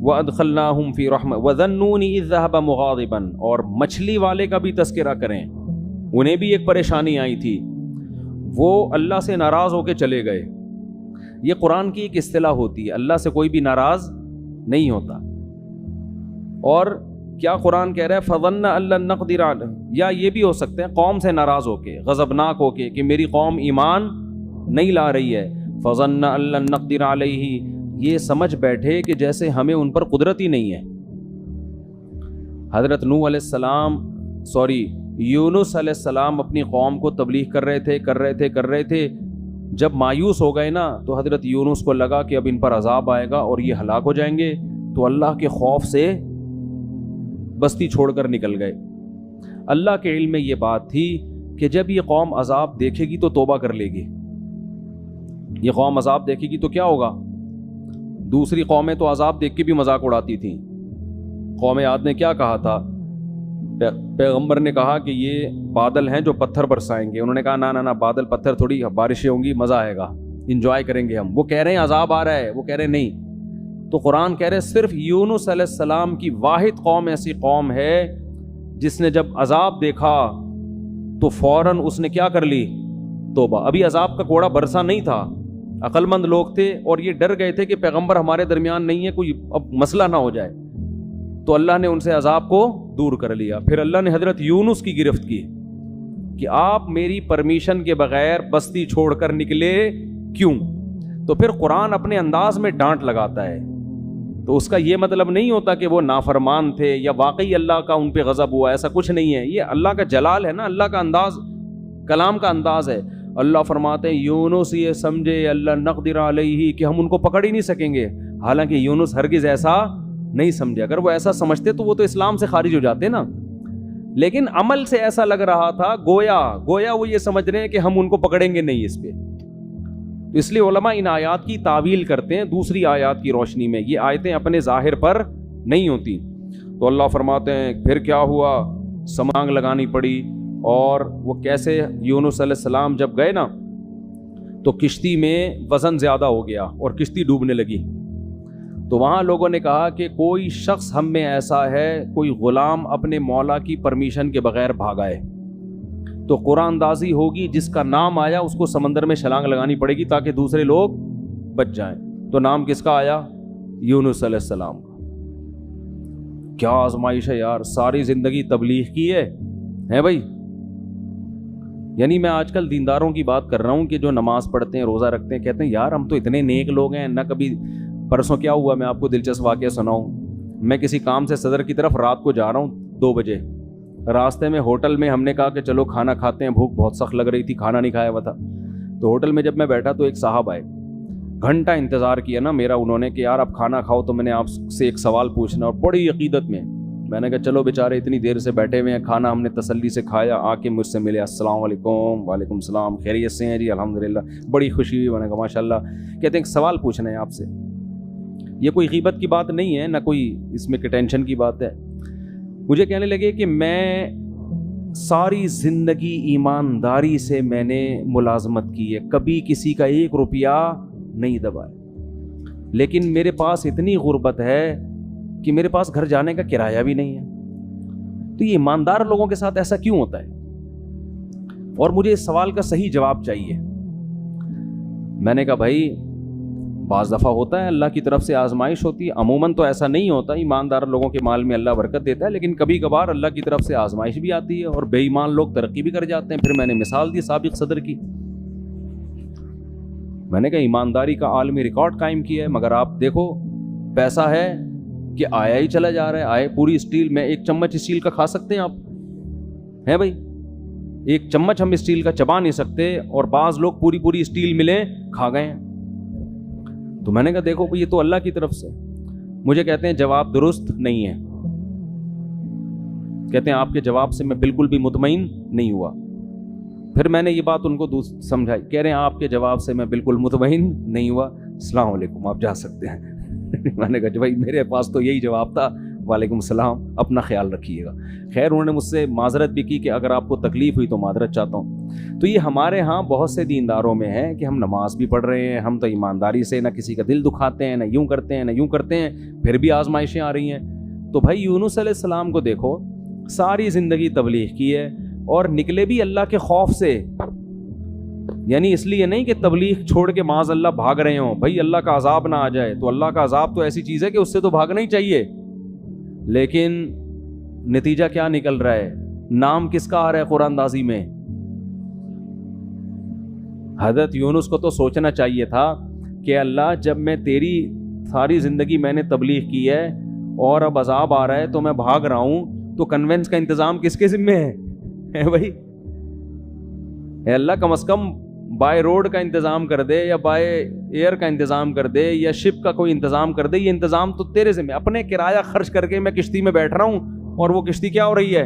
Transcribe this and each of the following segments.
وَأَدْخَلْنَاهُمْ فِي رَحْمَةٍ وَذَنُّونِ إِذْ ذَهَبَ مُغَاضِبًا، اور مچھلی والے کا بھی تذکرہ کریں، انہیں بھی ایک پریشانی آئی تھی، وہ اللہ سے ناراض ہو کے چلے گئے. یہ قرآن کی ایک اصطلاح ہوتی ہے، اللہ سے کوئی بھی ناراض نہیں ہوتا. اور کیا قرآن کہہ رہا ہے فَظَنَّ أَن لَّن نَّقْدِرَ عَلَيْهِ، یا یہ بھی ہو سکتے ہیں قوم سے ناراض ہو کے، غضبناک ہو کے کہ میری قوم ایمان نہیں لا رہی ہے. فَظَنَّ أَن لَّن نَّقْدِرَ عَلَيْهِ، یہ سمجھ بیٹھے کہ جیسے ہمیں ان پر قدرت ہی نہیں ہے. حضرت نوح علیہ السلام یونس علیہ السلام اپنی قوم کو تبلیغ کر رہے تھے. جب مایوس ہو گئے نا تو حضرت یونس کو لگا کہ اب ان پر عذاب آئے گا اور یہ ہلاک ہو جائیں گے، تو اللہ کے خوف سے بستی چھوڑ کر نکل گئے. اللہ کے علم میں یہ بات تھی کہ جب یہ قوم عذاب دیکھے گی تو توبہ کر لے گی. یہ قوم عذاب دیکھے گی تو کیا ہوگا؟ دوسری قومیں تو عذاب دیکھ کے بھی مذاق اڑاتی تھیں. قوم عاد نے کیا کہا تھا؟ پیغمبر نے کہا کہ یہ بادل ہیں جو پتھر برسائیں گے. انہوں نے کہا نہ بادل پتھر تھوڑی، بارشیں ہوں گی، مزہ آئے گا، انجوائے کریں گے ہم. وہ کہہ رہے ہیں عذاب آ رہا ہے، وہ کہہ رہے ہیں نہیں. تو قرآن کہہ رہے صرف یونس علیہ السلام کی واحد قوم ایسی قوم ہے جس نے جب عذاب دیکھا تو فوراً اس نے کیا کر لی؟ توبہ. ابھی عذاب کا کوڑا برسا نہیں تھا، عقل مند لوگ تھے اور یہ ڈر گئے تھے کہ پیغمبر ہمارے درمیان نہیں ہے، کوئی اب مسئلہ نہ ہو جائے. تو اللہ نے ان سے عذاب کو دور کر لیا. پھر اللہ نے حضرت یونس کی گرفت کی کہ آپ میری پرمیشن کے بغیر بستی چھوڑ کر نکلے کیوں؟ تو پھر قرآن اپنے انداز میں ڈانٹ لگاتا ہے. تو اس کا یہ مطلب نہیں ہوتا کہ وہ نافرمان تھے یا واقعی اللہ کا ان پہ غضب ہوا، ایسا کچھ نہیں ہے. یہ اللہ کا جلال ہے نا، اللہ کا انداز، کلام کا انداز ہے. اللہ فرماتے ہیں یونس یہ سمجھے اللہ نقدر علیہ کہ ہم ان کو پکڑ ہی نہیں سکیں گے، حالانکہ یونس ہرگز ایسا نہیں سمجھے. اگر وہ ایسا سمجھتے تو وہ تو اسلام سے خارج ہو جاتے نا. لیکن عمل سے ایسا لگ رہا تھا گویا وہ یہ سمجھ رہے ہیں کہ ہم ان کو پکڑیں گے نہیں اس پہ. اس لیے علماء ان آیات کی تعویل کرتے ہیں دوسری آیات کی روشنی میں. یہ آیتیں اپنے ظاہر پر نہیں ہوتی. تو اللہ فرماتے ہیں پھر کیا ہوا؟ سمانگ لگانی پڑی. اور وہ کیسے؟ یونس علیہ السلام جب گئے نا تو کشتی میں وزن زیادہ ہو گیا اور کشتی ڈوبنے لگی. تو وہاں لوگوں نے کہا کہ کوئی شخص ہم میں ایسا ہے، کوئی غلام اپنے مولا کی پرمیشن کے بغیر بھاگائے تو قرآن اندازی ہوگی، جس کا نام آیا اس کو سمندر میں چھلانگ لگانی پڑے گی تاکہ دوسرے لوگ بچ جائیں. تو نام کس کا آیا؟ یونس علیہ السلام کا. کیا آزمائش ہے یار، ساری زندگی تبلیغ کی ہے بھائی. یعنی میں آج کل دینداروں کی بات کر رہا ہوں کہ جو نماز پڑھتے ہیں، روزہ رکھتے ہیں، کہتے ہیں یار ہم تو اتنے نیک لوگ ہیں. نہ کبھی پرسوں کیا ہوا، میں آپ کو دلچسپ واقعہ سناؤں. میں کسی کام سے صدر کی طرف رات کو جا رہا ہوں 2 بجے. راستے میں ہوٹل میں ہم نے کہا کہ چلو کھانا کھاتے ہیں، بھوک بہت سخت لگ رہی تھی، کھانا نہیں کھایا ہوا تھا. تو ہوٹل میں جب میں بیٹھا تو ایک صاحب آئے، گھنٹہ انتظار کیا نا میرا انہوں نے کہ یار آپ کھانا کھاؤ تو میں نے آپ سے ایک سوال پوچھنا. اور بڑی عقیدت میں نے کہا چلو بیچارے اتنی دیر سے بیٹھے ہوئے ہیں، کھانا ہم نے تسلی سے کھایا، آ کے مجھ سے ملے. السلام علیکم. وعلیکم السلام. خیریت سے ہیں؟ جی الحمدللہ. بڑی خوشی ہوئی. میں نے کہا ماشاء اللہ. کہتے ہیں ایک سوال پوچھنا ہے آپ سے. یہ کوئی غیبت کی بات نہیں ہے، نہ کوئی اس میں ٹینشن کی بات ہے. مجھے کہنے لگے کہ میں ساری زندگی ایمانداری سے میں نے ملازمت کی ہے، کبھی کسی کا 1 روپیہ نہیں دبایا، لیکن میرے پاس اتنی غربت ہے کہ میرے پاس گھر جانے کا کرایہ بھی نہیں ہے. تو یہ ایماندار لوگوں کے ساتھ ایسا کیوں ہوتا ہے؟ اور مجھے اس سوال کا صحیح جواب چاہیے. میں نے کہا بھائی بعض دفعہ ہوتا ہے، اللہ کی طرف سے آزمائش ہوتی ہے، عموماً تو ایسا نہیں ہوتا. ایماندار لوگوں کے مال میں اللہ برکت دیتا ہے، لیکن کبھی کبھار اللہ کی طرف سے آزمائش بھی آتی ہے اور بے ایمان لوگ ترقی بھی کر جاتے ہیں. پھر میں نے مثال دی سابق صدر کی. میں نے کہا ایمانداری کا عالمی ریکارڈ قائم کیا ہے، مگر آپ دیکھو پیسہ ہے کہ آیا ہی چلا جا رہا ہے. آئے پوری اسٹیل میں 1 چمچ اسٹیل کا کھا سکتے ہیں آپ؟ ہیں بھائی 1 چمچ ہم اسٹیل کا چبا نہیں سکتے، اور بعض لوگ پوری اسٹیل ملیں کھا گئے ہیں. تو میں نے کہا دیکھو یہ تو اللہ کی طرف سے. مجھے کہتے ہیں جواب درست نہیں ہے. کہتے ہیں آپ کے جواب سے میں بالکل بھی مطمئن نہیں ہوا. پھر میں نے یہ بات ان کو سمجھائی. کہہ رہے ہیں آپ کے جواب سے میں بالکل مطمئن نہیں ہوا، السلام علیکم، آپ جا سکتے ہیں. میں نے کہا بھائی میرے پاس تو یہی جواب تھا، وعلیکم السلام, اپنا خیال رکھیے گا. خیر انہوں نے مجھ سے معذرت بھی کی کہ اگر آپ کو تکلیف ہوئی تو معذرت چاہتا ہوں. تو یہ ہمارے ہاں بہت سے دینداروں میں ہے کہ ہم نماز بھی پڑھ رہے ہیں, ہم تو ایمانداری سے نہ کسی کا دل دکھاتے ہیں, نہ یوں کرتے ہیں نہ یوں کرتے ہیں, پھر بھی آزمائشیں آ رہی ہیں. تو بھائی یونس علیہ السلام کو دیکھو, ساری زندگی تبلیغ کی ہے اور نکلے بھی اللہ کے خوف سے, یعنی اس لیے نہیں کہ تبلیغ چھوڑ کے معاذ اللہ بھاگ رہے ہوں. بھائی اللہ کا عذاب نہ آ جائے, تو اللہ کا عذاب تو ایسی چیز ہے کہ اس سے تو بھاگنا ہی چاہیے. لیکن نتیجہ کیا نکل رہا ہے, نام کس کا آ رہا ہے قرآن اندازی میں. حضرت یونس کو تو سوچنا چاہیے تھا کہ اللہ جب میں تیری ساری زندگی میں نے تبلیغ کی ہے اور اب عذاب آ رہا ہے تو میں بھاگ رہا ہوں, تو کنوینس کا انتظام کس کے ذمہ ہے بھائی. اے اللہ کم از کم بائی روڈ کا انتظام کر دے, یا بائی ایئر کا انتظام کر دے, یا شپ کا کوئی انتظام کر دے. یہ انتظام تو تیرے ذمہ. اپنے کرایہ خرچ کر کے میں کشتی میں بیٹھ رہا ہوں اور وہ کشتی کیا ہو رہی ہے,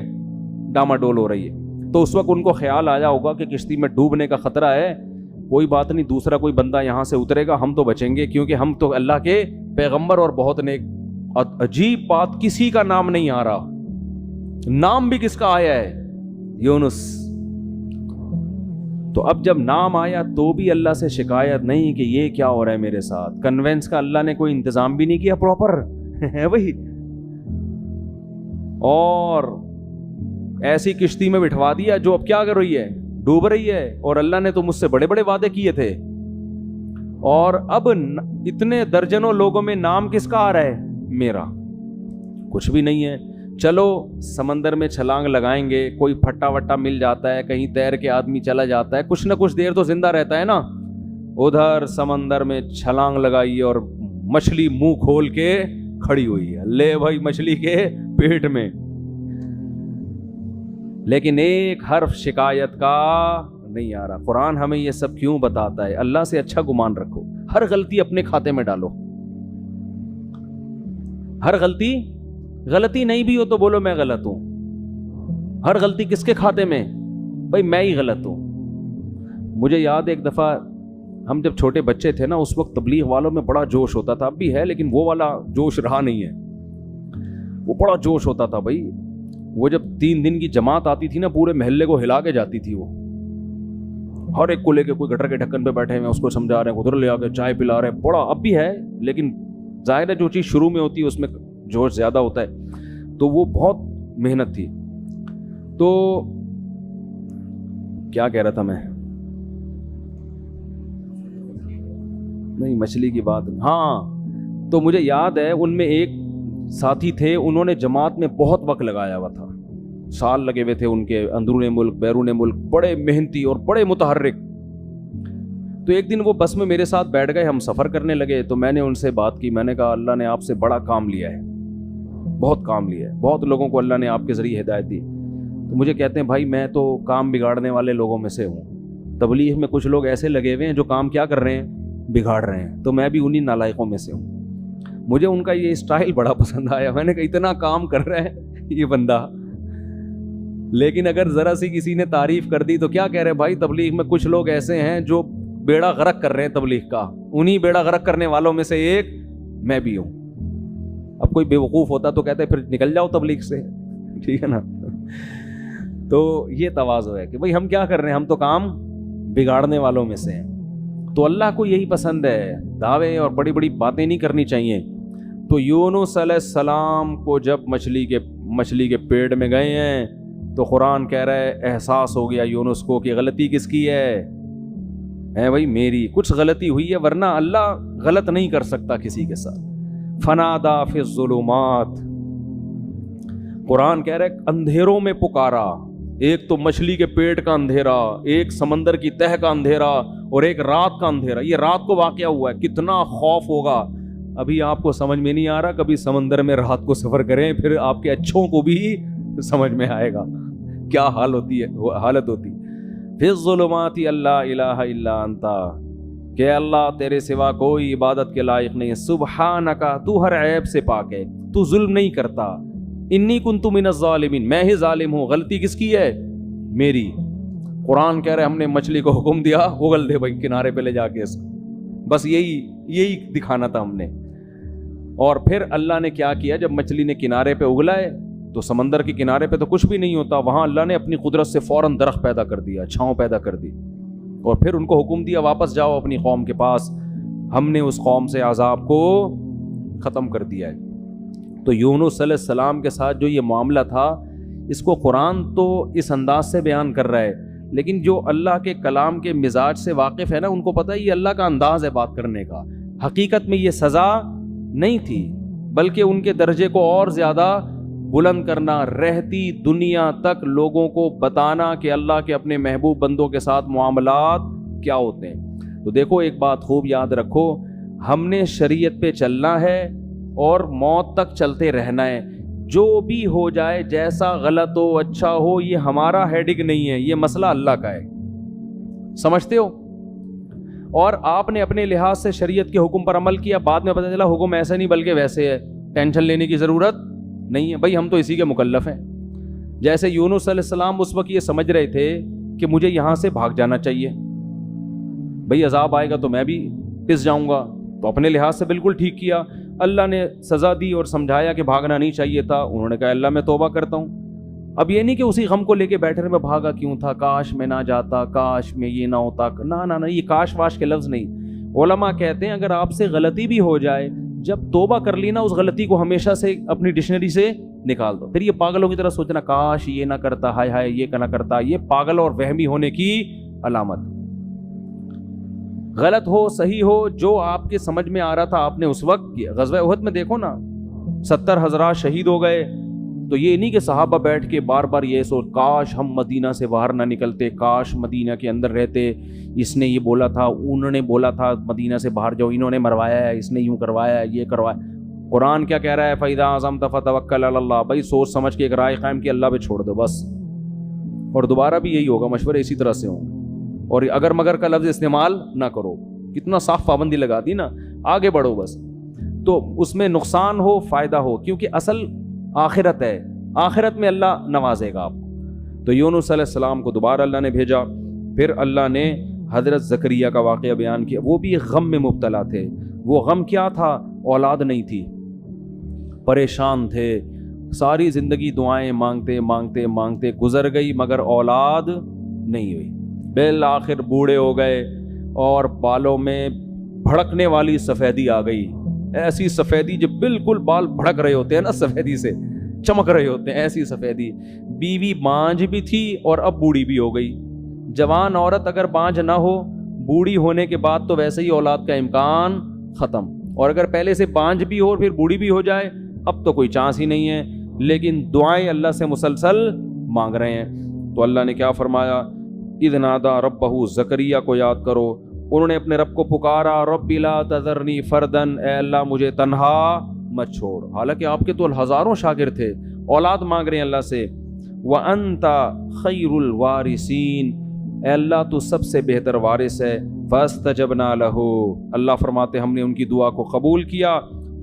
ڈاماڈول ہو رہی ہے. تو اس وقت ان کو خیال آیا ہوگا کہ کشتی میں ڈوبنے کا خطرہ ہے, کوئی بات نہیں, دوسرا کوئی بندہ یہاں سے اترے گا, ہم تو بچیں گے کیونکہ ہم تو اللہ کے پیغمبر اور بہت نیک. عجیب بات, کسی کا نام نہیں آ رہا. نام بھی کس کا آیا ہے, یونس. تو اب جب نام آیا تو بھی اللہ سے شکایت نہیں کہ یہ کیا ہو رہا ہے میرے ساتھ. کنوینس کا اللہ نے کوئی انتظام بھی نہیں کیا پراپر ہے وہی, اور ایسی کشتی میں بٹھوا دیا جو اب کیا کر رہی ہے, ڈوب رہی ہے. اور اللہ نے تو مجھ سے بڑے بڑے وعدے کیے تھے, اور اب اتنے درجنوں لوگوں میں نام کس کا آ رہا ہے, میرا. کچھ بھی نہیں ہے. چلو سمندر میں چھلانگ لگائیں گے, کوئی پھٹا وٹا مل جاتا ہے, کہیں تیر کے آدمی چلا جاتا ہے, کچھ نہ کچھ دیر تو زندہ رہتا ہے نا. ادھر سمندر میں چھلانگ لگائی اور مچھلی منہ کھول کے کھڑی ہوئی ہے, لے بھائی مچھلی کے پیٹ میں. لیکن ایک حرف شکایت کا نہیں آ رہا. قرآن ہمیں یہ سب کیوں بتاتا ہے؟ اللہ سے اچھا گمان رکھو, ہر غلطی اپنے کھاتے میں ڈالو. ہر غلطی نہیں بھی ہو تو بولو میں غلط ہوں. ہر غلطی کس کے کھاتے میں, بھائی میں ہی غلط ہوں. مجھے یاد ہے ایک دفعہ ہم جب چھوٹے بچے تھے نا, اس وقت تبلیغ والوں میں بڑا جوش ہوتا تھا, اب بھی ہے لیکن وہ والا جوش رہا نہیں ہے. وہ بڑا جوش ہوتا تھا بھائی. وہ جب 3 دن کی جماعت آتی تھی نا, پورے محلے کو ہلا کے جاتی تھی. وہ ہر ایک کو لے کے, کوئی گٹر کے ڈھکن پہ بیٹھے ہوئے اس کو سمجھا رہے ہیں, ادھر لے آ کے چائے پلا رہے ہیں. بڑا اب بھی ہے لیکن ظاہر ہے جو چیز شروع میں ہوتی ہے اس میں جوش زیادہ ہوتا ہے. تو وہ بہت محنت تھی. تو کیا کہہ رہا تھا میں, نہیں مچھلی کی بات, ہاں. تو مجھے یاد ہے ان میں ایک ساتھی تھے, انہوں نے جماعت میں بہت وقت لگایا ہوا تھا, سال لگے ہوئے تھے ان کے, اندرون ملک بیرون ملک, بڑے محنتی اور بڑے متحرک. تو ایک دن وہ بس میں میرے ساتھ بیٹھ گئے, ہم سفر کرنے لگے. تو میں نے ان سے بات کی, میں نے کہا اللہ نے آپ سے بڑا کام لیا ہے, بہت کام لیا ہے, بہت لوگوں کو اللہ نے آپ کے ذریعے ہدایت دی. تو مجھے کہتے ہیں بھائی میں تو کام بگاڑنے والے لوگوں میں سے ہوں. تبلیغ میں کچھ لوگ ایسے لگے ہوئے ہیں جو کام کیا کر رہے ہیں, بگاڑ رہے ہیں. تو میں بھی انہی نالائقوں میں سے ہوں. مجھے ان کا یہ اسٹائل بڑا پسند آیا. میں نے کہا اتنا کام کر رہا ہے یہ بندہ, لیکن اگر ذرا سی کسی نے تعریف کر دی تو کیا کہہ رہے بھائی, تبلیغ میں کچھ لوگ ایسے ہیں جو بیڑا غرق کر رہے ہیں تبلیغ کا. انہی بیڑا غرق کرنے والوں میں سے ایک میں بھی ہوں. اب کوئی بے وقوف ہوتا تو کہتے پھر نکل جاؤ تبلیغ سے, ٹھیک ہے نا. تو یہ تواضع ہے کہ بھائی ہم کیا کر رہے ہیں, ہم تو کام بگاڑنے والوں میں سے ہیں. تو اللہ کو یہی پسند ہے, دعوے اور بڑی بڑی باتیں نہیں کرنی چاہیے. تو یونس علیہ السلام کو جب مچھلی کے پیٹ میں گئے ہیں تو قرآن کہہ رہا ہے احساس ہو گیا یونس کو کہ غلطی کس کی ہے بھائی میری. کچھ غلطی ہوئی ہے, ورنہ اللہ غلط نہیں کر سکتا کسی کے ساتھ. فنادا فی الظلمات, قرآن کہہ رہا ہے اندھیروں میں پکارا. ایک تو مچھلی کے پیٹ کا اندھیرا, ایک سمندر کی تہ کا اندھیرا, اور ایک رات کا اندھیرا. یہ رات کو واقعہ ہوا ہے, کتنا خوف ہوگا. ابھی آپ کو سمجھ میں نہیں آ رہا, کبھی سمندر میں رات کو سفر کریں, پھر آپ کے اچھوں کو بھی سمجھ میں آئے گا کیا حال ہوتی ہے, حالت ہوتی. فی الظلمات اللہ الہ الا انت, کہ اللہ تیرے سوا کوئی عبادت کے لائق نہیں ہے. سبحانک, تو ہر عیب سے پاک ہے, تو ظلم نہیں کرتا. انی کنت من الظالمین, میں ہی ظالم ہوں. غلطی کس کی ہے, میری. قرآن کہہ رہے ہم نے مچھلی کو حکم دیا اگل دے بھائی کنارے پہ لے جا کے, بس یہی دکھانا تھا ہم نے. اور پھر اللہ نے کیا کیا، جب مچھلی نے کنارے پہ اگلائے تو سمندر کے کنارے پہ تو کچھ بھی نہیں ہوتا، وہاں اللہ نے اپنی قدرت سے فوراً درخت پیدا کر دیا، چھاؤں پیدا کر دی، اور پھر ان کو حکم دیا واپس جاؤ اپنی قوم کے پاس، ہم نے اس قوم سے عذاب کو ختم کر دیا ہے۔ تو یونس علیہ السلام کے ساتھ جو یہ معاملہ تھا، اس کو قرآن تو اس انداز سے بیان کر رہا ہے، لیکن جو اللہ کے کلام کے مزاج سے واقف ہے نا، ان کو پتہ ہے یہ اللہ کا انداز ہے بات کرنے کا، حقیقت میں یہ سزا نہیں تھی، بلکہ ان کے درجے کو اور زیادہ بلند کرنا، رہتی دنیا تک لوگوں کو بتانا کہ اللہ کے اپنے محبوب بندوں کے ساتھ معاملات کیا ہوتے ہیں۔ تو دیکھو ایک بات خوب یاد رکھو، ہم نے شریعت پہ چلنا ہے اور موت تک چلتے رہنا ہے، جو بھی ہو جائے، جیسا غلط ہو اچھا ہو، یہ ہمارا ہیڈک نہیں ہے، یہ مسئلہ اللہ کا ہے، سمجھتے ہو؟ اور آپ نے اپنے لحاظ سے شریعت کے حکم پر عمل کیا، بعد میں پتہ چلا حکم ایسا نہیں بلکہ ویسے ہے، ٹینشن لینے کی ضرورت نہیں ہے، بھائی ہم تو اسی کے مکلف ہیں۔ جیسے یونس علیہ السلام اس وقت یہ سمجھ رہے تھے کہ مجھے یہاں سے بھاگ جانا چاہیے، بھائی عذاب آئے گا تو میں بھی پس جاؤں گا، تو اپنے لحاظ سے بالکل ٹھیک کیا، اللہ نے سزا دی اور سمجھایا کہ بھاگنا نہیں چاہیے تھا، انہوں نے کہا اللہ میں توبہ کرتا ہوں۔ اب یہ نہیں کہ اسی غم کو لے کے بیٹھے رہے میں بھاگا کیوں تھا، کاش میں نہ جاتا، کاش میں یہ نہ ہوتا، نہ یہ کاش واش کے لفظ نہیں۔ علماء کہتے ہیں اگر آپ سے غلطی بھی ہو جائے، جب توبہ کر لی نا، اس غلطی کو ہمیشہ سے اپنی ڈکشنری سے نکال دو، پھر یہ پاگلوں کی طرح سوچنا کاش یہ نہ کرتا، ہائے ہائے یہ نہ کرتا، یہ پاگل اور وہمی ہونے کی علامت۔ غلط ہو صحیح ہو، جو آپ کے سمجھ میں آ رہا تھا آپ نے اس وقت کیا۔ غزوہ احد میں دیکھو نا، 70 حضرات شہید ہو گئے، تو یہ نہیں کہ صحابہ بیٹھ کے بار بار یہ سوچ کاش ہم مدینہ سے باہر نہ نکلتے، کاش مدینہ کے اندر رہتے، اس نے یہ بولا تھا، انہوں نے بولا تھا مدینہ سے باہر جاؤ، انہوں نے مروایا ہے، اس نے یوں کروایا ہے، یہ کروایا۔ قرآن کیا کہہ رہا ہے؟ فَإِذَا عَزَمْتَ فَتَوَكَّلْ عَلَى اللَّهِ، بھائی سوچ سمجھ کے ایک رائے قائم کی، اللہ پہ چھوڑ دو بس، اور دوبارہ بھی یہی ہوگا، مشورے اسی طرح سے ہوں گے، اور اگر مگر کا لفظ استعمال نہ کرو، کتنا صاف پابندی لگا دی نا، آگے بڑھو بس، تو اس میں نقصان ہو فائدہ ہو، کیونکہ اصل آخرت ہے، آخرت میں اللہ نوازے گا آپ کو۔ تو یونس علیہ السلام کو دوبارہ اللہ نے بھیجا، پھر اللہ نے حضرت زکریا کا واقعہ بیان کیا، وہ بھی غم میں مبتلا تھے۔ وہ غم کیا تھا؟ اولاد نہیں تھی، پریشان تھے، ساری زندگی دعائیں مانگتے مانگتے مانگتے گزر گئی، مگر اولاد نہیں ہوئی، بالآخر بوڑھے ہو گئے اور بالوں میں بھڑکنے والی سفیدی آ گئی، ایسی سفیدی جو بالکل بال بھڑک رہے ہوتے ہیں نا، سفیدی سے چمک رہے ہوتے ہیں، ایسی سفیدی۔ بیوی بانجھ بھی تھی اور اب بوڑھی بھی ہو گئی۔ جوان عورت اگر بانجھ نہ ہو، بوڑھی ہونے کے بعد تو ویسے ہی اولاد کا امکان ختم، اور اگر پہلے سے بانجھ بھی ہو اور پھر بوڑھی بھی ہو جائے، اب تو کوئی چانس ہی نہیں ہے، لیکن دعائیں اللہ سے مسلسل مانگ رہے ہیں۔ تو اللہ نے کیا فرمایا؟ اذ نادا ربہ، زکریا کو یاد کرو، انہوں نے اپنے رب کو پکارا، رب لا تذرنی فردن، اے اللہ مجھے تنہا مت چھوڑ، حالانکہ آپ کے تو ہزاروں شاگرد تھے، اولاد مانگ رہے ہیں اللہ سے۔ وَأَنْتَ خَيْرُ الْوَارِثِينَ، اے اللہ تو سب سے بہتر وارث ہے۔ فَاسْتَجَبْنَا لَهُ، اللہ فرماتے ہم نے ان کی دعا کو قبول کیا۔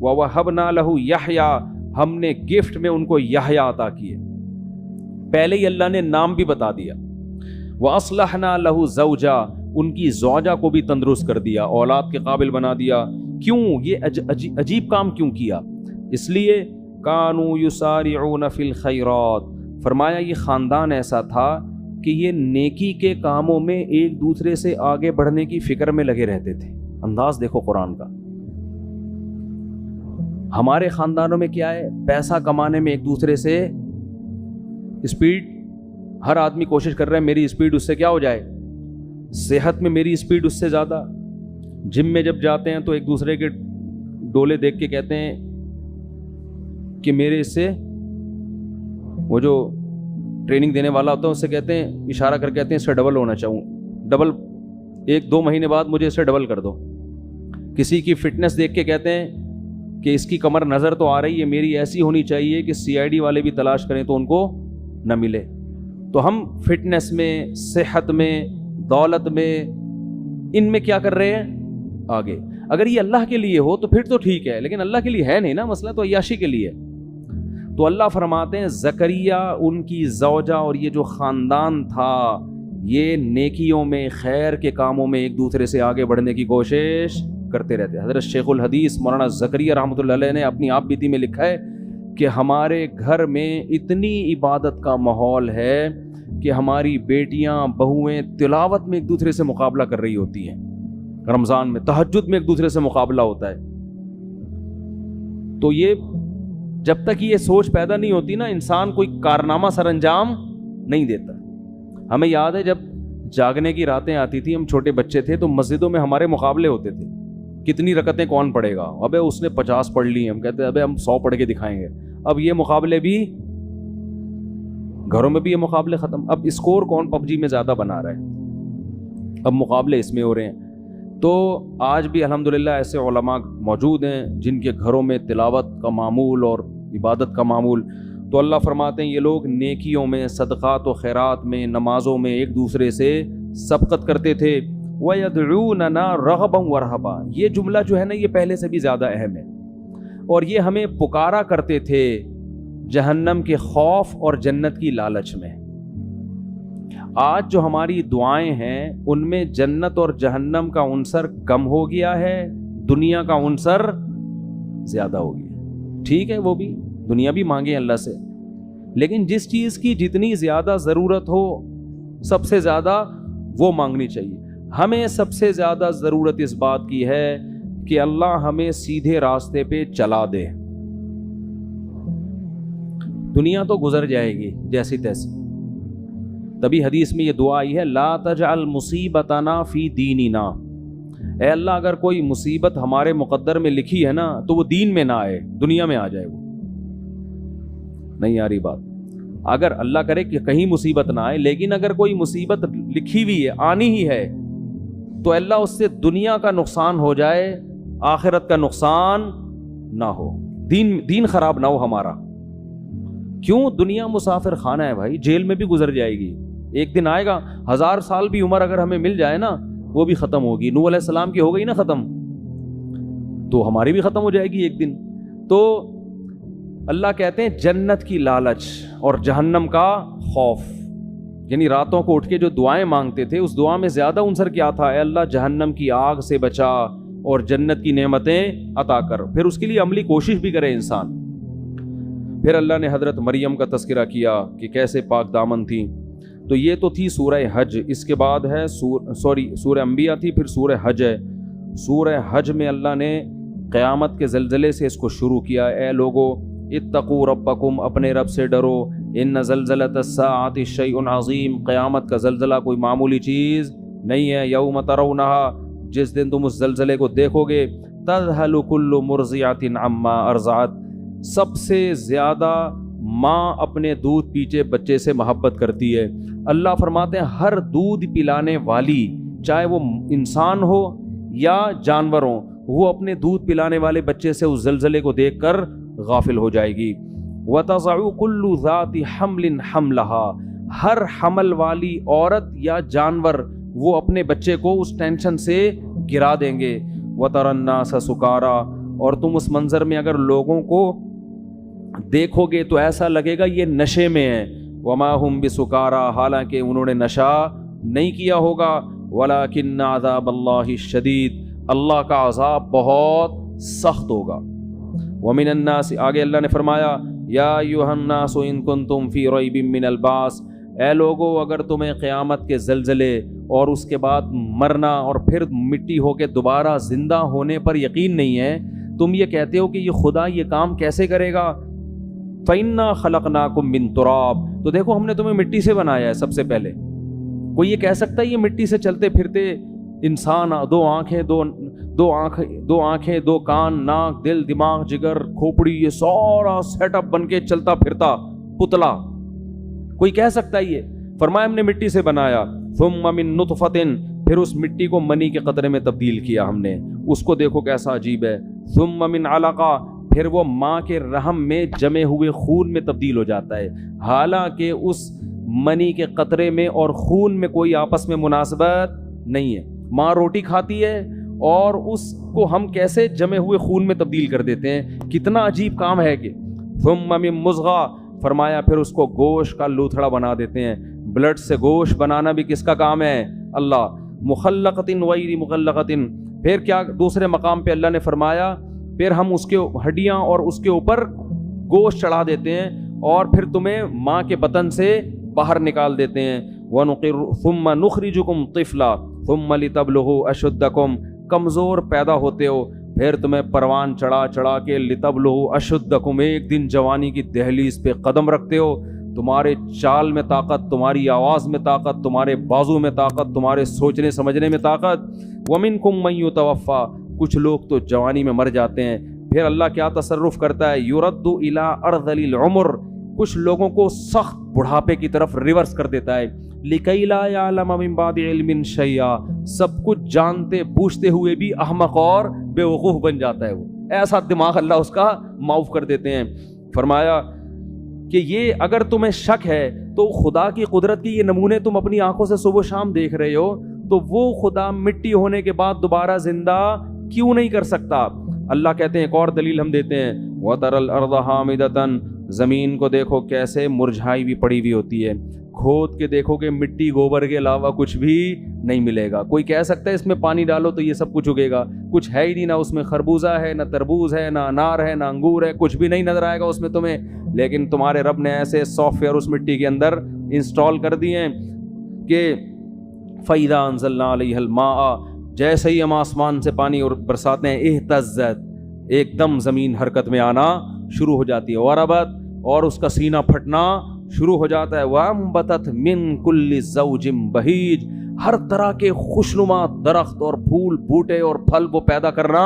وَوَهَبْنَا لَهُ يَحْيَىٰ، ہم نے گفٹ میں ان کو یحییٰ عطا کیے، پہلے ہی اللہ نے نام بھی بتا دیا۔ وَأَصْلَحْنَا لَهُ زَوْجًا، ان کی زوجہ کو بھی تندرست کر دیا، اولاد کے قابل بنا دیا۔ کیوں یہ عجیب کام کیوں کیا؟ اس لیے کانوا یسارعون فی الخیرات، فرمایا یہ خاندان ایسا تھا کہ یہ نیکی کے کاموں میں ایک دوسرے سے آگے بڑھنے کی فکر میں لگے رہتے تھے۔ انداز دیکھو قرآن کا۔ ہمارے خاندانوں میں کیا ہے؟ پیسہ کمانے میں ایک دوسرے سے اسپیڈ، ہر آدمی کوشش کر رہا ہے میری اسپیڈ اس سے کیا ہو جائے، صحت میں میری اسپیڈ اس سے زیادہ۔ جم میں جب جاتے ہیں تو ایک دوسرے کے ڈولے دیکھ کے کہتے ہیں کہ میرے اس سے، وہ جو ٹریننگ دینے والا ہوتا ہے اس سے کہتے ہیں، اشارہ کر کہتے ہیں اس سے ڈبل ہونا چاہوں، ڈبل، 1-2 مہینے بعد مجھے اس سے ڈبل کر دو۔ کسی کی فٹنس دیکھ کے کہتے ہیں کہ اس کی کمر نظر تو آ رہی ہے، میری ایسی ہونی چاہیے کہ CID والے بھی تلاش کریں تو ان کو نہ ملے۔ تو ہم فٹنس میں، صحت میں، دولت میں، ان میں کیا کر رہے ہیں؟ آگے۔ اگر یہ اللہ کے لیے ہو تو پھر تو ٹھیک ہے، لیکن اللہ کے لیے ہے نہیں نا، مسئلہ تو عیاشی کے لیے۔ تو اللہ فرماتے ہیں زکریا، ان کی زوجہ اور یہ جو خاندان تھا، یہ نیکیوں میں، خیر کے کاموں میں ایک دوسرے سے آگے بڑھنے کی کوشش کرتے رہتے ہیں. حضرت شیخ الحدیث مولانا زکریا رحمۃ اللہ علیہ نے اپنی آپ بیتی میں لکھا ہے کہ ہمارے گھر میں اتنی عبادت کا ماحول ہے کہ ہماری بیٹیاں بہویں تلاوت میں ایک دوسرے سے مقابلہ کر رہی ہوتی ہیں. رمضان میں تہجد میں ایک دوسرے سے مقابلہ ہوتا ہے. تو یہ جب تک یہ سوچ پیدا نہیں ہوتی نا, انسان کوئی کارنامہ سر انجام نہیں دیتا. ہمیں یاد ہے جب جاگنے کی راتیں آتی تھی, ہم چھوٹے بچے تھے, تو مسجدوں میں ہمارے مقابلے ہوتے تھے, کتنی رکعتیں کون پڑھے گا. ابے اس نے 50 پڑھ لی, ہم کہتے ہیں ابے ہم 100 پڑھ کے دکھائیں گے. اب یہ مقابلے بھی گھروں میں بھی, یہ مقابلے ختم. اب اسکور کون پب جی میں زیادہ بنا رہا ہے, اب مقابلے اس میں ہو رہے ہیں. تو آج بھی الحمدللہ ایسے علماء موجود ہیں جن کے گھروں میں تلاوت کا معمول اور عبادت کا معمول. تو اللہ فرماتے ہیں یہ لوگ نیکیوں میں, صدقات و خیرات میں, نمازوں میں ایک دوسرے سے سبقت کرتے تھے. وَيَدْعُونَنَا رَغَبًا وَرَهَبًا, یہ جملہ جو ہے نا یہ پہلے سے بھی زیادہ اہم ہے. اور یہ ہمیں پکارا کرتے تھے جہنم کے خوف اور جنت کی لالچ میں. آج جو ہماری دعائیں ہیں ان میں جنت اور جہنم کا عنصر کم ہو گیا ہے, دنیا کا عنصر زیادہ ہو گیا. ٹھیک ہے, وہ بھی دنیا بھی مانگے اللہ سے, لیکن جس چیز کی جتنی زیادہ ضرورت ہو سب سے زیادہ وہ مانگنی چاہیے. ہمیں سب سے زیادہ ضرورت اس بات کی ہے کہ اللہ ہمیں سیدھے راستے پہ چلا دے. دنیا تو گزر جائے گی جیسی تیسی. تبھی حدیث میں یہ دعا آئی ہے, لا تجعل مصیبتنا فی دیننا, اے اللہ اگر کوئی مصیبت ہمارے مقدر میں لکھی ہے نا تو وہ دین میں نہ آئے, دنیا میں آ جائے. وہ نہیں آ رہی بات. اگر اللہ کرے کہ کہیں مصیبت نہ آئے, لیکن اگر کوئی مصیبت لکھی ہوئی ہے, آنی ہی ہے, تو اللہ اس سے دنیا کا نقصان ہو جائے, آخرت کا نقصان نہ ہو, دین خراب نہ ہو ہمارا. کیوں؟ دنیا مسافر خانہ ہے بھائی, جیل میں بھی گزر جائے گی, ایک دن آئے گا. 1000 سال بھی عمر اگر ہمیں مل جائے نا وہ بھی ختم ہوگی. نوح علیہ السلام کی ہو گئی نا ختم, تو ہماری بھی ختم ہو جائے گی ایک دن. تو اللہ کہتے ہیں جنت کی لالچ اور جہنم کا خوف, یعنی راتوں کو اٹھ کے جو دعائیں مانگتے تھے اس دعا میں زیادہ عنصر کیا تھا, اے اللہ جہنم کی آگ سے بچا اور جنت کی نعمتیں عطا کر. پھر اس کے لیے عملی کوشش بھی کرے انسان. پھر اللہ نے حضرت مریم کا تذکرہ کیا کہ کیسے پاک دامن تھی. تو یہ تو تھی سورہ حج. اس کے بعد ہے سورہ انبیاء تھی, پھر سورہ حج ہے. سورہ حج میں اللہ نے قیامت کے زلزلے سے اس کو شروع کیا. اے لوگو اتقوا ربکم, اپنے رب سے ڈرو. ان زلزلۃ الساعۃ شیء عظیم, قیامت کا زلزلہ کوئی معمولی چیز نہیں ہے. یوم ترونھا, جس دن تم اس زلزلے کو دیکھو گے, تذہل کل مرضعۃ عما ارضعت, سب سے زیادہ ماں اپنے دودھ پیچھے بچے سے محبت کرتی ہے. اللہ فرماتے ہیں ہر دودھ پلانے والی, چاہے وہ انسان ہو یا جانور ہو, وہ اپنے دودھ پلانے والے بچے سے اس زلزلے کو دیکھ کر غافل ہو جائے گی. وَتَضَعُ كُلُّ ذَاتِ حَمْلٍ حَمْلَهَا, ہر حمل والی عورت یا جانور وہ اپنے بچے کو اس ٹینشن سے گرا دیں گے. وَتَرَى النَّاسَ سُكَارَى, اور تم اس منظر میں اگر لوگوں کو دیکھو گے تو ایسا لگے گا یہ نشے میں ہیں. وَمَا هُمْ بِسُكَارَى, حالانکہ انہوں نے نشہ نہیں کیا ہوگا. وَلَكِنَّ عَذَابَ اللَّهِ الشَّدِيدُ, اللہ کا عذاب بہت سخت ہوگا. وَمِنَ النَّاسِ, آگے اللہ نے فرمایا یا ایھا الناس ان کنتم فی ریب من البعث, اے لوگو اگر تمہیں قیامت کے زلزلے اور اس کے بعد مرنا اور پھر مٹی ہو کے دوبارہ زندہ ہونے پر یقین نہیں ہے, تم یہ کہتے ہو کہ یہ خدا یہ کام کیسے کرے گا. فَإِنَّا خَلَقْنَاكُم مِّن تُرَابٍ, تو دیکھو ہم نے تمہیں مٹی سے بنایا ہے سب سے پہلے. کوئی یہ کہہ سکتا ہے یہ مٹی سے چلتے پھرتے انسان, دو آنکھیں دو کان, ناک, دل, دماغ, جگر, کھوپڑی, یہ سارا سیٹ اپ بن کے چلتا پھرتا پتلا, کوئی کہہ سکتا ہے یہ؟ فرمایا ہم نے مٹی سے بنایا. ثم من نطفۃ, پھر اس مٹی کو منی کے قطرے میں تبدیل کیا ہم نے, اس کو دیکھو کیسا عجیب ہے. ثم من علقہ, پھر وہ ماں کے رحم میں جمے ہوئے خون میں تبدیل ہو جاتا ہے, حالانکہ اس منی کے قطرے میں اور خون میں کوئی آپس میں مناسبت نہیں ہے. ماں روٹی کھاتی ہے اور اس کو ہم کیسے جمے ہوئے خون میں تبدیل کر دیتے ہیں, کتنا عجیب کام ہے کہ. ثم من مضغہ, فرمایا پھر اس کو گوشت کا لوتھڑا بنا دیتے ہیں. بلڈ سے گوشت بنانا بھی کس کا کام ہے؟ اللہ. مخلقۃ غیر مخلقۃ, پھر کیا دوسرے مقام پہ اللہ نے فرمایا پھر ہم اس کے ہڈیاں اور اس کے اوپر گوشت چڑھا دیتے ہیں اور پھر تمہیں ماں کے بطن سے باہر نکال دیتے ہیں. ثم نخرجکم طفلا ثم لتبلغوا اشدکم, کمزور پیدا ہوتے ہو پھر تمہیں پروان چڑھا چڑھا کے لتبلغوا اشدکم, ایک دن جوانی کی دہلیز پہ قدم رکھتے ہو, تمہارے چال میں طاقت, تمہاری آواز میں طاقت, تمہارے بازو میں طاقت, تمہارے سوچنے سمجھنے میں طاقت. ومنکم من یتوفی, کچھ لوگ تو جوانی میں مر جاتے ہیں. پھر اللہ کیا تصرف کرتا ہے, یرد الی ارذل العمر, کچھ لوگوں کو سخت بڑھاپے کی طرف ریورس کر دیتا ہے. لکی لا یعلم من بعد علم شیئا, سب کچھ جانتے بوجھتے ہوئے بھی احمق اور بے وقوف بن جاتا ہے. وہ ایسا دماغ اللہ اس کا معاف کر دیتے ہیں. فرمایا کہ یہ اگر تمہیں شک ہے تو خدا کی قدرت کے یہ نمونے تم اپنی آنکھوں سے صبح و شام دیکھ رہے ہو, تو وہ خدا مٹی ہونے کے بعد دوبارہ زندہ کیوں نہیں کر سکتا؟ اللہ کہتے ہیں ایک اور دلیل ہم دیتے ہیں, وَتَرَى الْأَرْضَ حَامِدَةً, زمین کو دیکھو کیسے مرجھائی ہوئی پڑی ہوئی ہوتی ہے, کھود کے دیکھو کہ مٹی گوبر کے علاوہ کچھ بھی نہیں ملے گا. کوئی کہہ سکتا ہے اس میں پانی ڈالو تو یہ سب کچھ اگے گا؟ کچھ ہے ہی نہیں, نہ اس میں خربوزہ ہے, نہ تربوز ہے, نہ انار ہے, نہ انگور ہے, کچھ بھی نہیں نظر آئے گا اس میں تمہیں. لیکن تمہارے رب نے ایسے سافٹ ویئر اس مٹی کے اندر انسٹال کر دیے ہیں کہ فَإِذَا أَنزَلْنَا عَلَيْهَا الْمَاءَ, جیسے ہی ہم آسمان سے پانی اور برساتے ہیں, اہتزت, ایک دم زمین حرکت میں آنا شروع ہو جاتی ہے, وربت, اور اس کا سینہ پھٹنا شروع ہو جاتا ہے. وَأَنبَتَتْ مِن كُلِّ زَوْجٍ بَهِيجٍ, ہر طرح کے خوشنما درخت اور پھول بوٹے اور پھل وہ پیدا کرنا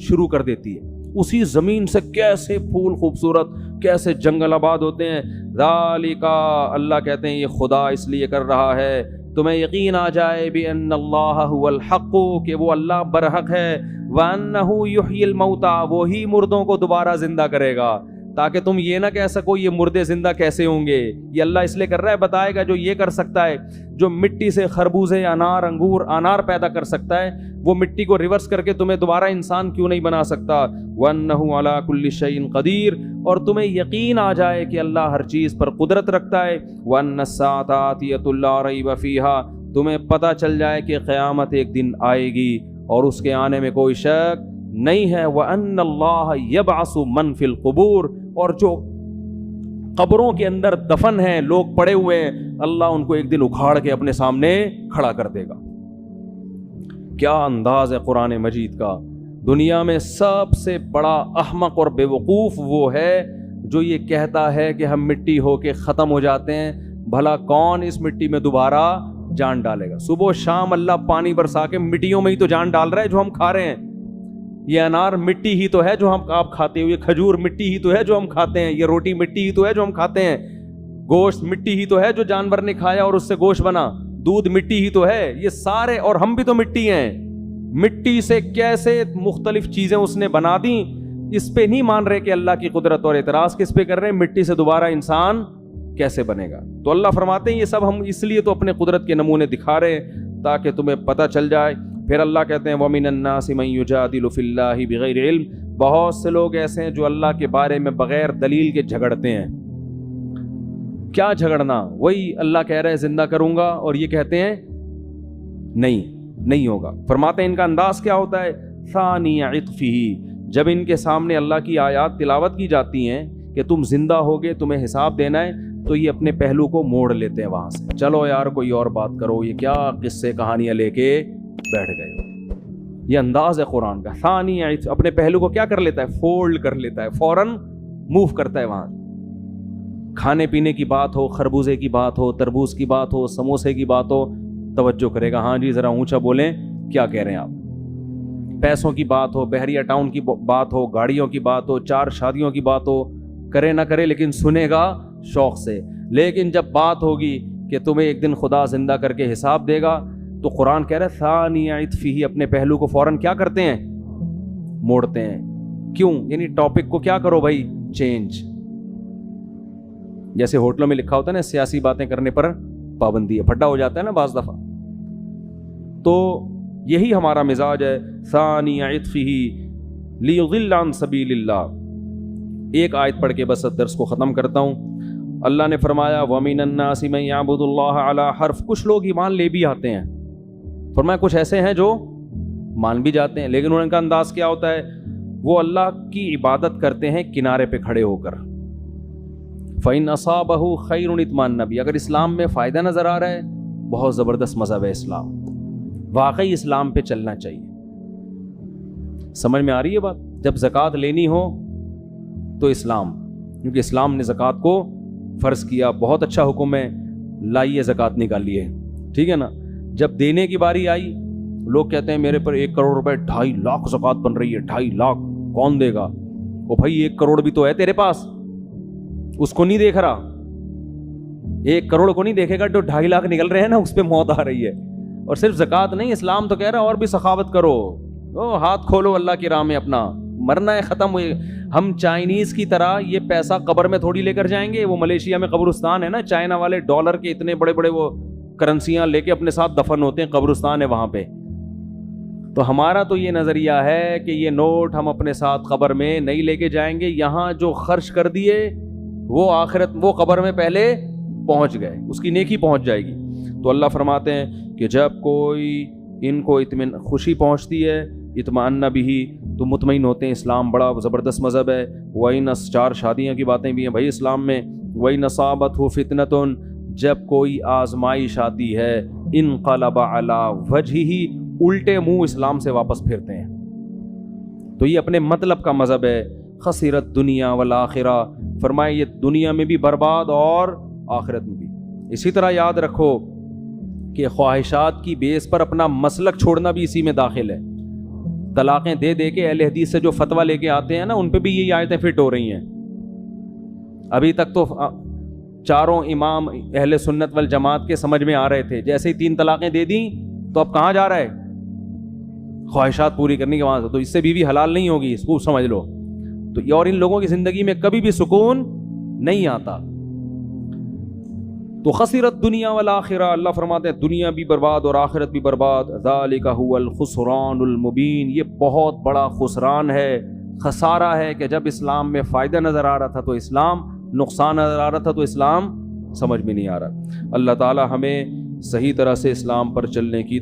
شروع کر دیتی ہے. اسی زمین سے کیسے پھول خوبصورت, کیسے جنگل آباد ہوتے ہیں. ذالک, اللہ کہتے ہیں یہ خدا اس لیے کر رہا ہے تمہیں یقین آ جائے بِأَنَّ اللَّهَ هُوَ الْحَقُّ, کہ وہ اللہ برحق ہے, وَأَنَّهُ يُحْيِي الْمَوْتَى, وہی مردوں کو دوبارہ زندہ کرے گا, تاکہ تم یہ نہ کہہ سکو یہ مردے زندہ کیسے ہوں گے. یہ اللہ اس لیے کر رہا ہے, بتائے گا جو یہ کر سکتا ہے, جو مٹی سے خربوزے, انار, انگور, انار پیدا کر سکتا ہے, وہ مٹی کو ریورس کر کے تمہیں دوبارہ انسان کیوں نہیں بنا سکتا. وَأَنَّهُ عَلَى كُلِّ شَيْءٍ قَدِيرٌ, اور تمہیں یقین آ جائے کہ اللہ ہر چیز پر قدرت رکھتا ہے. وَأَنَّ السَّاعَةَ آتِيَةٌ لَا رَيْبَ فِيهَا, تمہیں پتہ چل جائے کہ قیامت ایک دن آئے گی اور اس کے آنے میں کوئی شک نہیں ہے. وَأَنَّ اللَّهَ يَبْعَثُ مَن فِي الْقُبُورِ, اور جو قبروں کے اندر دفن ہیں, لوگ پڑے ہوئے ہیں, اللہ ان کو ایک دن اکھاڑ کے اپنے سامنے کھڑا کر دے گا. کیا انداز ہے قرآن مجید کا. دنیا میں سب سے بڑا احمق اور بے وقوف وہ ہے جو یہ کہتا ہے کہ ہم مٹی ہو کے ختم ہو جاتے ہیں. بھلا کون اس مٹی میں دوبارہ جان ڈالے گا؟ صبح و شام اللہ پانی برسا کے مٹیوں میں ہی تو جان ڈال رہا ہے جو ہم کھا رہے ہیں. یہ انار مٹی ہی تو ہے جو ہم آپ کھاتے ہیں, یہ کھجور مٹی ہی تو ہے جو ہم کھاتے ہیں, یہ روٹی مٹی ہی تو ہے جو ہم کھاتے ہیں, گوشت مٹی ہی تو ہے جو جانور نے کھایا اور اس سے گوشت بنا, دودھ مٹی ہی تو ہے, یہ سارے, اور ہم بھی تو مٹی ہیں. مٹی سے کیسے مختلف چیزیں اس نے بنا دیں, اس پہ نہیں مان رہے کہ اللہ کی قدرت, اور اعتراض کس پہ کر رہے ہیں, مٹی سے دوبارہ انسان کیسے بنے گا. تو اللہ فرماتے ہیں یہ سب ہم اس لیے تو اپنے قدرت کے نمونے دکھا رہے ہیں تاکہ تمہیں پتہ چل جائے. پھر اللہ کہتے ہیں وَمِنَ النَّاسِ مَن يُجَادِلُ فِي اللَّهِ بِغَيْرِ عِلْمٍ, بہت سے لوگ ایسے ہیں جو اللہ کے بارے میں بغیر دلیل کے جھگڑتے ہیں. کیا جھگڑنا؟ وہی اللہ کہہ رہے زندہ کروں گا اور یہ کہتے ہیں نہیں ہوگا. فرماتے ہیں ان کا انداز کیا ہوتا ہے, ثانی عطفہ, جب ان کے سامنے اللہ کی آیات تلاوت کی جاتی ہیں کہ تم زندہ ہوگے, تمہیں حساب دینا ہے, تو یہ اپنے پہلو کو موڑ لیتے ہیں وہاں سے. چلو یار کوئی اور بات کرو, یہ کیا قصے کہانیاں لے کے بیٹھ گئے ہو. یہ انداز ہے قرآن کا. ثانی عطف, اپنے پہلو کو کیا کر لیتا ہے, فولڈ کر لیتا ہے, فوراً موو کرتا ہے وہاں. کھانے پینے کی بات ہو, خربوزے کی بات ہو, تربوز کی بات ہو, سموسے کی بات ہو, توجہ کرے گا, ہاں جی ذرا اونچا بولیں, کیا کہہ رہے ہیں آپ. پیسوں کی بات ہو, بحریہ ٹاؤن کی بات ہو, گاڑیوں کی بات ہو, 4 شادیوں کی بات ہو, کرے نہ کرے لیکن سنے گا شوق سے. لیکن جب بات ہوگی کہ تمہیں ایک دن خدا زندہ کر کے حساب دے گا, تو قرآن کہہ رہا ہے ثانی عطفہ, اپنے پہلو کو فوراً کیا کرتے ہیں, موڑتے ہیں. کیوں؟ یعنی ٹاپک کو کیا کرو بھائی, چینج. جیسے ہوٹلوں میں لکھا ہوتا ہے نا, سیاسی باتیں کرنے پر پابندی ہے, پھٹا ہو جاتا ہے نا بعض دفعہ. تو یہی ہمارا مزاج ہے. ثانی عطفہ لیضل عن سبیل اللہ. ایک آیت پڑھ کے بس درس کو ختم کرتا ہوں. اللہ نے فرمایا وَمِنَ النَّاسِ مَن يَعْبُدُ اللَّهَ عَلَى حَرْفٍ, کچھ لوگ ایمان لے بھی آتے ہیں. فرمایا کچھ ایسے ہیں جو مان بھی جاتے ہیں، لیکن ان کا انداز کیا ہوتا ہے؟ وہ اللہ کی عبادت کرتے ہیں کنارے پہ کھڑے ہو کر. فَإِنْ أَصَابَهُ خَيْرٌ اطمأنَّ بِهِ. اگر اسلام میں فائدہ نظر آ رہا ہے، بہت زبردست مذہب ہے اسلام، واقعی اسلام پہ چلنا چاہیے. سمجھ میں آ رہی ہے بات؟ جب زکوٰۃ لینی ہو تو اسلام، کیونکہ اسلام نے زکوٰۃ کو فرض کیا، بہت اچھا حکم ہے، لائیے زکوٰۃ نکالیے، ٹھیک ہے نا. جب دینے کی باری آئی، لوگ کہتے ہیں میرے پر 1 کروڑ روپے 2.5 لاکھ زکوٰۃ بن رہی ہے، 2.5 لاکھ کون دے گا؟ وہ بھائی 1 کروڑ بھی تو ہے تیرے پاس، اس کو نہیں دیکھ رہا. 1 کروڑ کو نہیں دیکھے گا، جو 2.5 لاکھ نکل رہے ہیں نا، اس پہ موت آ رہی ہے. اور صرف زکوٰۃ نہیں، اسلام تو کہہ رہا ہے اور بھی سخاوت کرو، ہاتھ کھولو اللہ کی راہ میں اپنا. مرنا ہے، ختم ہوئے. ہم چائنیز کی طرح یہ پیسہ قبر میں تھوڑی لے کر جائیں گے. وہ ملیشیا میں قبرستان ہے نا، چائنا والے ڈالر کے اتنے بڑے بڑے وہ کرنسیاں لے کے اپنے ساتھ دفن ہوتے ہیں، قبرستان ہے وہاں پہ. تو ہمارا تو یہ نظریہ ہے کہ یہ نوٹ ہم اپنے ساتھ قبر میں نہیں لے کے جائیں گے. یہاں جو خرچ کر دیے وہ آخرت، وہ قبر میں پہلے پہنچ گئے، اس کی نیکی پہنچ جائے گی. تو اللہ فرماتے ہیں کہ جب کوئی ان کو خوشی پہنچتی ہے، اطمئن بھی، تو مطمئن ہوتے ہیں. اسلام بڑا زبردست مذہب ہے. وَإِنْ 4 شادیاں کی باتیں بھی ہیں بھائی اسلام میں. وَإِنْ أَصَابَتْهُ فِتْنَةٌ، جب کوئی آزمائش آتی ہے، انقلب علی وجہہ، الٹے منہ اسلام سے واپس پھرتے ہیں. تو یہ اپنے مطلب کا مذہب ہے. خسرت دنیا والآخرہ، فرمائے یہ دنیا میں بھی برباد اور آخرت میں بھی. اسی طرح یاد رکھو کہ خواہشات کی بیس پر اپنا مسلک چھوڑنا بھی اسی میں داخل ہے. طلاقیں دے دے کے اہل حدیث سے جو فتویٰ لے کے آتے ہیں نا، ان پہ بھی یہی آیتیں فٹ ہو رہی ہیں. ابھی تک تو 4 امام اہل سنت والجماعت کے سمجھ میں آ رہے تھے، جیسے ہی 3 طلاقیں دے دیں تو اب کہاں جا رہا ہے؟ خواہشات پوری کرنے کے وہاں سے. تو اس سے بیوی حلال نہیں ہوگی، اس کو سمجھ لو. تو اور ان لوگوں کی زندگی میں کبھی بھی سکون نہیں آتا. تو خسرت دنیا والآخرہ، اللہ فرماتے ہیں دنیا بھی برباد اور آخرت بھی برباد. ذالک هو الخسران المبین، یہ بہت بڑا خسران ہے، خسارہ ہے کہ جب اسلام میں فائدہ نظر آ رہا تھا تو اسلام، نقصان نظر آ رہا تھا تو اسلام سمجھ میں نہیں آ رہا. اللہ تعالی ہمیں صحیح طرح سے اسلام پر چلنے کی